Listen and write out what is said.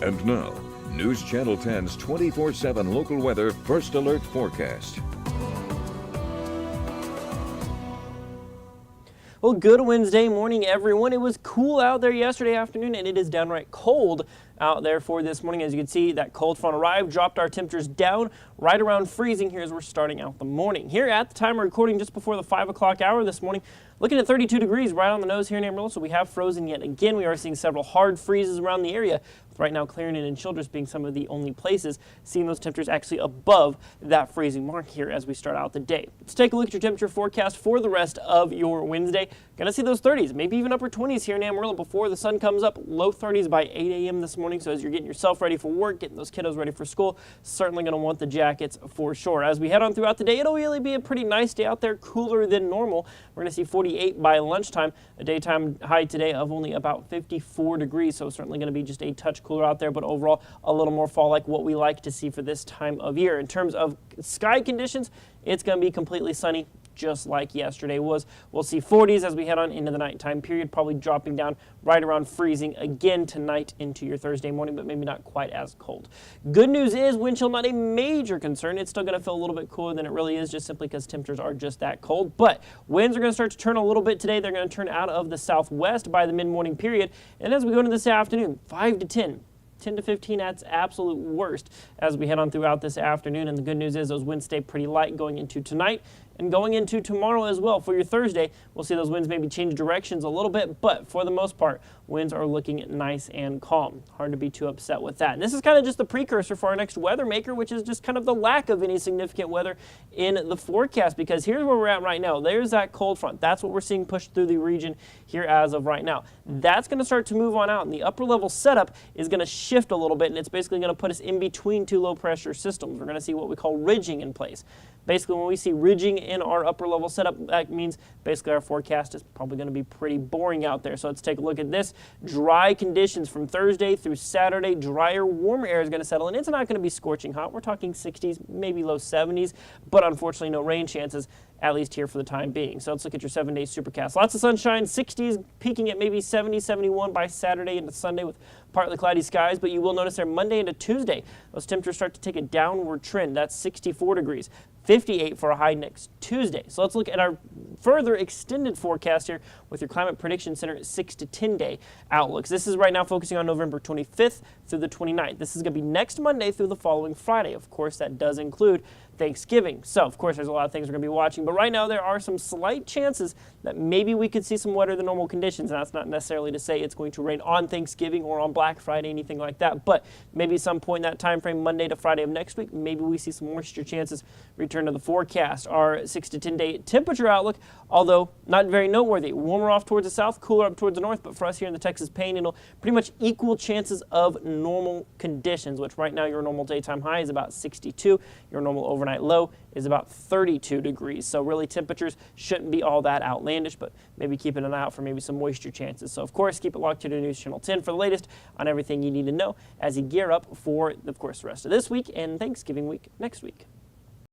And now, News Channel 10's 24/7 local weather first alert forecast. Well, good Wednesday morning, everyone. It was cool out there yesterday afternoon, and it is downright cold out there for this morning. As you can see, that cold front arrived, dropped our temperatures down right around freezing here as we're starting out the morning. Here at the time of recording, just before the 5 o'clock hour this morning, looking at 32 degrees right on the nose here in Amarillo, so we have frozen yet again. We are seeing several hard freezes around the area. Right now, Clarendon and Childress being some of the only places seeing those temperatures actually above that freezing mark here as we start out the day. Let's take a look at your temperature forecast for the rest of your Wednesday. Gonna see those 30s, maybe even upper 20s here in Amarillo before the sun comes up. Low 30s by 8 a.m. this morning, so as you're getting yourself ready for work, getting those kiddos ready for school, certainly gonna want the jackets for sure. As we head on throughout the day, it'll really be a pretty nice day out there, cooler than normal. We're gonna see 48 by lunchtime, a daytime high today of only about 54 degrees, so certainly gonna be just a touch cooler out there, but overall a little more fall like what we like to see for this time of year. In terms of sky conditions, it's going to be completely sunny just like yesterday was. We'll see 40s as we head on into the nighttime period, probably dropping down right around freezing again tonight into your Thursday morning, but maybe not quite as cold. Good news is wind chill not a major concern. It's still going to feel a little bit cooler than it really is just simply because temperatures are just that cold, but winds are going to start to turn a little bit today. They're going to turn out of the southwest by the mid-morning period, and as we go into this afternoon, 5 to 10 to 15 at its absolute worst as we head on throughout this afternoon. And the good news is those winds stay pretty light going into tonight and going into tomorrow as well. For your Thursday, we'll see those winds maybe change directions a little bit, but for the most part, winds are looking nice and calm. Hard to be too upset with that. And this is kind of just the precursor for our next weather maker, which is just kind of the lack of any significant weather in the forecast, because here's where we're at right now. There's that cold front. That's what we're seeing push through the region here as of right now. That's going to start to move on out, and the upper level setup is going to shift a little bit, and it's basically going to put us in between two low pressure systems. We're going to see what we call ridging in place. Basically, when we see ridging in our upper level setup, that means basically our forecast is probably going to be pretty boring out there. So let's take a look at this. Dry conditions from Thursday through Saturday. Drier, warmer air is going to settle in. It's not going to be scorching hot. We're talking 60s, maybe low 70s, but unfortunately no rain chances, at least here for the time being. So let's look at your 7-day supercast. Lots of sunshine, 60s, peaking at maybe 70, 71 by Saturday into Sunday with partly cloudy skies, but you will notice there Monday into Tuesday, those temperatures start to take a downward trend. That's 64 degrees. 58 for a high next Tuesday. So let's look at our further extended forecast here with your Climate Prediction Center 6 to 10 day outlooks. This is right now focusing on November 25th through the 29th. This is going to be next Monday through the following Friday. Of course, that does include Thanksgiving. So, of course, there's a lot of things we're going to be watching, but right now there are some slight chances that maybe we could see some wetter than normal conditions, and that's not necessarily to say it's going to rain on Thanksgiving or on Black Friday, anything like that, but maybe some point in that time frame, Monday to Friday of next week, maybe we see some moisture chances return to the forecast. Our 6 to 10 day temperature outlook, although not very noteworthy, warmer off towards the south, cooler up towards the north, but for us here in the Texas Panhandle, pretty much equal chances of normal conditions, which right now your normal daytime high is about 62, your normal overnight low is about 32 degrees. So really temperatures shouldn't be all that outlandish, but maybe keeping an eye out for maybe some moisture chances. So of course, keep it locked to the News Channel 10 for the latest on everything you need to know as you gear up for, of course, the rest of this week and Thanksgiving week next week.